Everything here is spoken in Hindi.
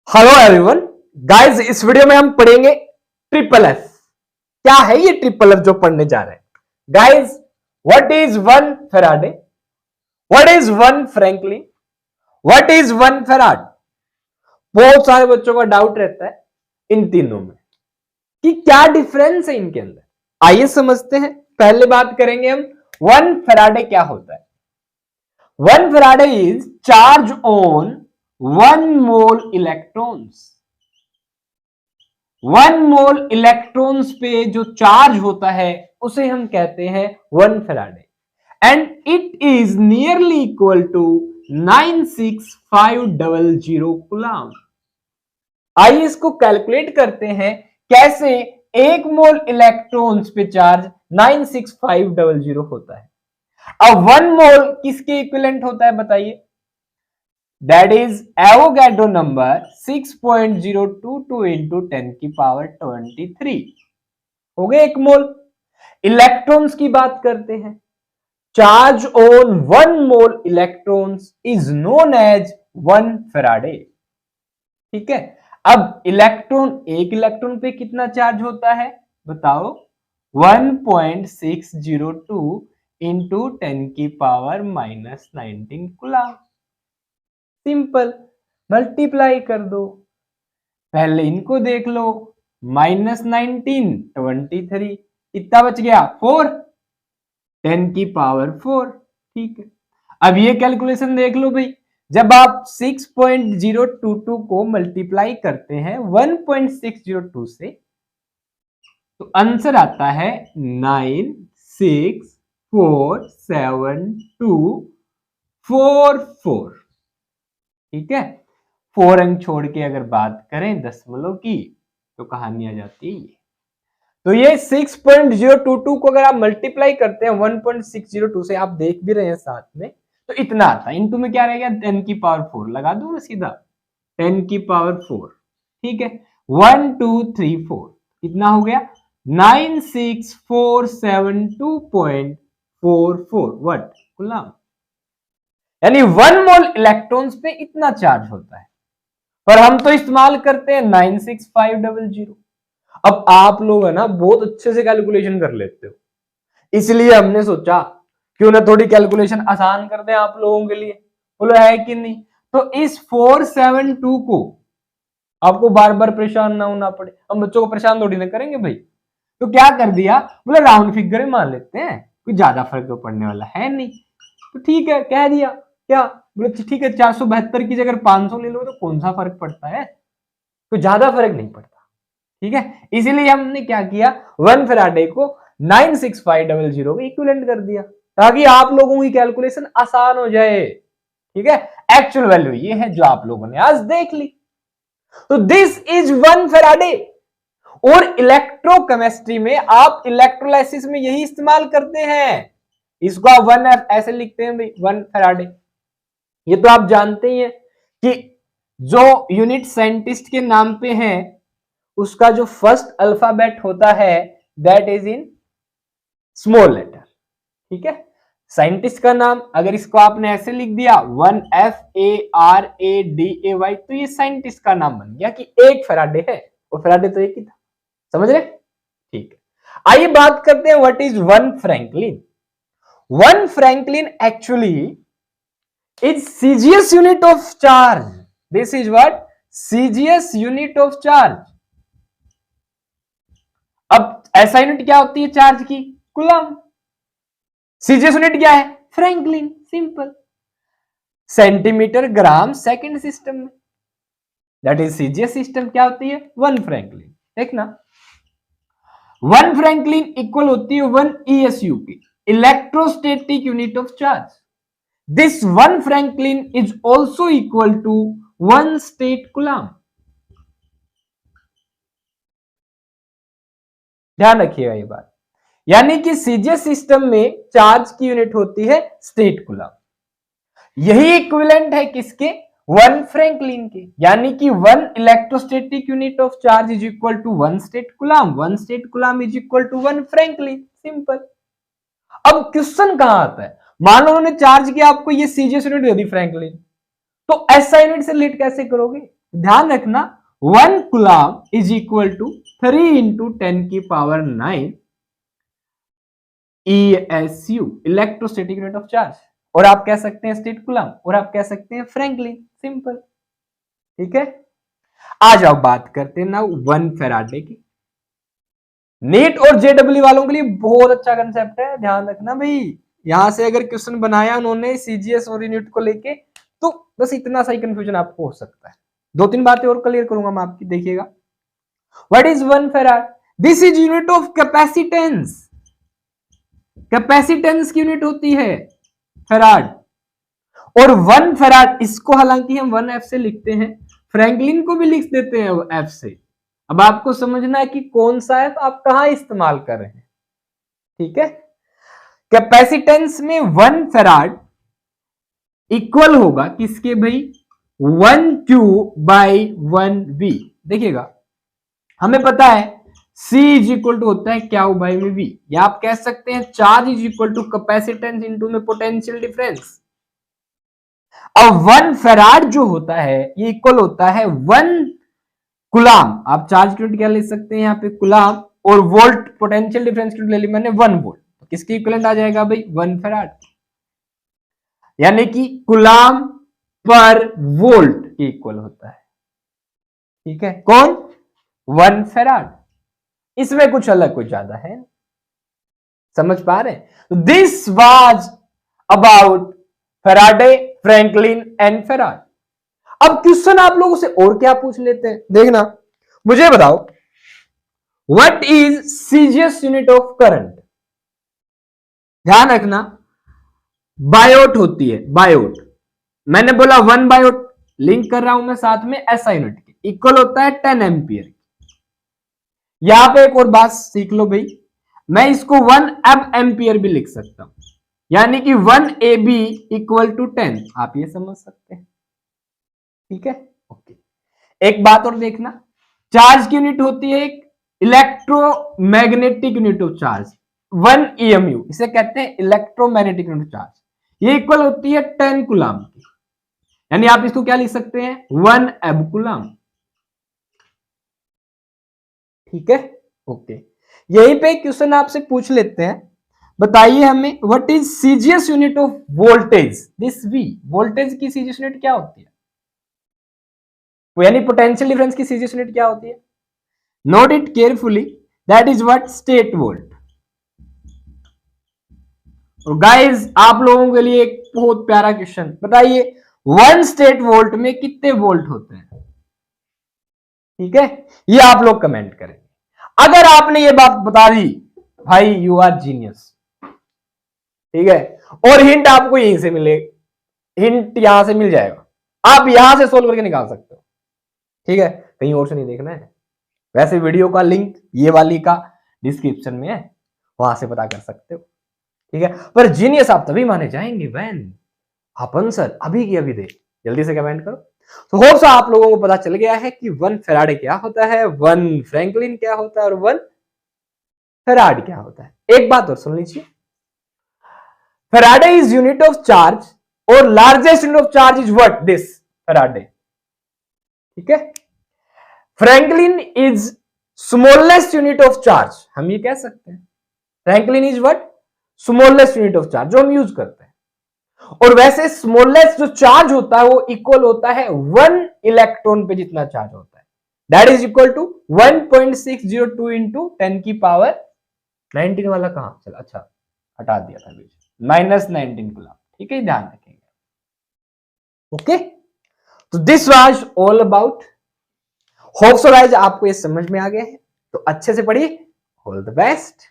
हेलो एवरीवन गाइस, इस वीडियो में हम पढ़ेंगे ट्रिपल एफ। क्या है ये ट्रिपल एफ जो पढ़ने जा रहे हैं guys? What is one Faraday, what is one Franklin, what is one farad? बहुत सारे बच्चों का डाउट रहता है इन तीनों में कि क्या डिफरेंस है इनके अंदर। आइए समझते हैं। पहले बात करेंगे हम वन फेराडे क्या होता है। One faraday is charge on one mole electrons. One mole electrons पे जो चार्ज होता है उसे हम कहते हैं one faraday and it is nearly equal to 96500 coulomb. आइए इसको कैलकुलेट करते हैं कैसे एक मोल इलेक्ट्रॉन्स पे चार्ज 96500 होता है। अब वन मोल किसके इक्विवेलेंट होता है बताइए? That is Avogadro number 6.022 into 10 की पावर 23 हो गए एक मोल। इलेक्ट्रॉन्स की बात करते हैं। Charge on one mole electrons is known as one faraday. ठीक है, अब एक इलेक्ट्रॉन पे कितना चार्ज होता है बताओ? 1.602 इंटू 10 की पावर -19 कूलम। सिंपल, मल्टीप्लाई कर दो। पहले इनको देख लो, -19 23, कितना बच गया? 4, 10 की पावर 4। ठीक है, अब ये कैलकुलेशन देख लो भाई। जब आप 6.022 को मल्टीप्लाई करते हैं 1.602 से तो आंसर आता है 9647244। ठीक है, 4 अंक छोड़ के अगर बात करें दशमलव की तो कहानी आ जाती है ये। तो ये 6.022 को अगर आप मल्टीप्लाई करते हैं 1.602 से, आप देख भी रहे हैं साथ में, तो इतना आता है। इनटू में क्या रहेगा? 10 की पावर 4 लगा दूं मैं सीधा, 10 की पावर 4। ठीक है, 1 2 3 4 कितना हो गया? 96472.44 व्हाट कूलम। यानी वन मोल इलेक्ट्रॉन्स पे इतना चार्ज होता है, पर हम तो इस्तेमाल करते हैं 96500। अब आप लोग है ना बहुत अच्छे से कैलकुलेशन कर लेते हो, इसलिए हमने सोचा क्यों ना थोड़ी कैलकुलेशन आसान कर दें आप लोगों के लिए। बोलो है कि नहीं? तो इस 472 को आपको बार बार परेशान ना होना पड़े, हम बच्चों को परेशान थोड़ी ना करेंगे भाई। तो क्या कर दिया, बोले राउंड फिगर में मान लेते हैं, कोई ज्यादा फर्क तो पड़ने वाला है नहीं। तो ठीक है, कह दिया। क्या बोले? ठीक है, 472 की जगह 500 ले लो तो कौन सा फर्क पड़ता है? तो ज्यादा फर्क नहीं पड़ता। ठीक है, इसीलिए हमने क्या किया, वन फेराडे को 96500 का इक्विवेलेंट कर दिया ताकि आप लोगों की कैलकुलेशन आसान हो जाए। ठीक है, एक्चुअल वैल्यू ये है जो आप लोगों ने आज देख ली। तो दिस इज वन फेराडे। और इलेक्ट्रोकेमिस्ट्री में आप इलेक्ट्रोलाइसिस में यही इस्तेमाल करते हैं। इसको आप वन ऐसे लिखते हैं भाई, वन फेराडे। ये तो आप जानते ही हैं कि जो यूनिट साइंटिस्ट के नाम पे है उसका जो फर्स्ट अल्फाबेट होता है that is in small letter. ठीक है, साइंटिस्ट का नाम अगर इसको आपने ऐसे लिख दिया 1FARADAY तो ये साइंटिस्ट का नाम बन गया कि एक फेराडे है, और फेराडे तो एक ही था। समझ रहे? ठीक है, आइए बात करते हैं what is one Franklin. One Franklin actually is CGS unit of charge. This is what? CGS unit of charge. अब ऐसा यूनिट क्या होती है चार्ज की? कूलम। सीजीएस यूनिट क्या है? Franklin. Simple, centimetre gram second system में, दैट इज सीजीएस सिस्टम क्या होती है? One Franklin. देखना, वन फ्रैंकलिन इक्वल होती है 1 ESU की, electrostatic unit of charge. This one Franklin is also equal to 1 state coulomb. ध्यान रखिएगा ये बात, यानी कि सीजीएस सिस्टम में चार्ज की यूनिट होती है स्टेट कूलम। यही इक्विवेलेंट है किसके? वन फ्रैंकलिन के, यानी कि one electrostatic unit of charge is equal to 1 stat coulomb, 1 stat coulomb is equal to 1 franklin. Simple. अब क्वेश्चन कहां आता है? मान लो उन्होंने चार्ज किया आपको ये सीजीएस यूनिट दे दी फ्रैंकलिन, तो एसआई यूनिट से रिलेट कैसे करोगे? ध्यान रखना 1 coulomb is equal to 3 into 10 की power 9 ESU, electrostatic unit of charge. और आप कह सकते हैं स्टेट कूलम, और आप कह सकते हैं फ्रैंकलिन, सिंपल। ठीक है, आ जाओ बात करते हैं ना 1 फैराडे की। नीट और जेडब्ल्यू वालों के लिए बहुत अच्छा कंसेप्ट है, ध्यान रखना भाई। यहां से अगर क्वेश्चन बनाया उन्होंने सीजीएस और यूनिट को लेके, तो बस इतना सा ही कंफ्यूजन आपको हो सकता है। 2-3 बातें और क्लियर करूंगा मैं आपकी, देखिएगा। What is 1 farad? This is unit of capacitance. Capacitance की यूनिट होती है फैराड। और 1 फैराड, इसको हालांकि हम 1F से लिखते हैं, फ्रैंकलिन को भी लिख देते हैं F से। अब आपको समझना है कि कौन सा है, तो आप कहां इस्तेमाल कर रहे हैं। ठीक है, कैपेसिटेंस में 1 फैराड इक्वल होगा किसके भाई? 1Q by 1V। देखिएगा, हमें पता है C इज इक्वल टू होता है Q बाई V, या आप कह सकते हैं charge is equal to capacitance into में पोटेंशियल डिफरेंस। अब 1 फैराड जो होता है ये इक्वल होता है 1 कूलम। आप चार्ज की यूनिट क्या ले सकते हैं यहाँ पे? कूलम। और वोल्ट, पोटेंशियल डिफरेंस की यूनिट ले ली मैंने 1 वोल्ट, तो किसकी इक्विवेलेंट आ जाएगा भाई? 1 फैराड। यानी कि कूलम पर वोल्ट की इक्वल होता है। ठीक है, कौन? 1 फैराड। इसमें कुछ अलग कुछ ज्यादा है, समझ पा रहे हैं? This was about Faraday, Franklin and farad. अब क्वेश्चन आप लोगों से और क्या पूछ लेते हैं, देखना। मुझे बताओ, what is CGS unit of current? ध्यान रखना, बायोट होती है, बायोट। मैंने बोला 1 बायोट, लिंक कर रहा हूं मैं साथ में एसआई यूनिट के, इक्वल होता है 10 एम्पियर। यहां पे एक और बात सीख लो भाई, मैं इसको 1 एम्पियर भी लिख सकता हूं, यानी कि 1 AB इक्वल टू 10। आप ये समझ सकते हैं। ठीक है, ओके। एक बात और देखना, चार्ज की यूनिट होती है एक electromagnetic unit of charge, 1 EMU, इसे कहते हैं इलेक्ट्रोमैग्नेटिक यूनिट ऑफ चार्ज। ये इक्वल होती है 10 कूलम की, यानी आप इसको क्या लिख सकते हैं? 1 एब कूलम। ठीक है, ओके। यहीं पे क्वेश्चन आपसे पूछ लेते हैं, बताइए हमें what is CGS unit of voltage? This V, voltage की सीजीएस यूनिट क्या होती है? यानी पोटेंशियल डिफरेंस की सीजीएस यूनिट क्या होती है? Note it carefully, that is what? State volt. और गाइस, आप लोगों के लिए एक बहुत प्यारा क्वेश्चन, बताइए 1 स्टेट वोल्ट में कितने वोल्ट होते हैं? ठीक है, ये आप लोग कमेंट करें। अगर आपने ये बात बता दी, भाई यू आर जीनियस। ठीक है, और हिंट आपको यहीं से मिले, हिंट यहां से मिल जाएगा, आप यहां से सोल्व करके निकाल सकते हो। ठीक है, कहीं और से नहीं देखना है। वैसे वीडियो का लिंक ये वाली का डिस्क्रिप्शन में है, वहां से पता कर सकते हो। ठीक है, पर जीनियस आप तभी माने जाएंगे व्हेन आप आंसर अभी की अभी दे। जल्दी से कमेंट करो। तो होप सो आप लोगों को पता चल गया है कि 1 फैराडे क्या होता है, 1 फ्रैंकलिन क्या होता है, और 1 फैराड क्या होता है। एक बात और सुन लीजिए, Faraday is unit of charge और largest unit of charge is what? This Faraday. ठीक है, Franklin is smallest unit of charge, हम ये कह सकते हैं Franklin is what? Smallest unit of charge, जो हम यूज करते हैं। और वैसे स्मॉलेस्ट जो चार्ज होता है वो इक्वल होता है 1 इलेक्ट्रॉन पे जितना चार्ज होता है, that is equal to 1.602 into 10 की पावर 19 वाला कहां चला? अच्छा, हटा दिया था बीच, -19 कूलम। ठीक है, ध्यान रखेंगे। ओके, तो this was all about. Hope so guys आपको ये समझ में आ गया है, तो अच्छे से पढ़िए। All the best.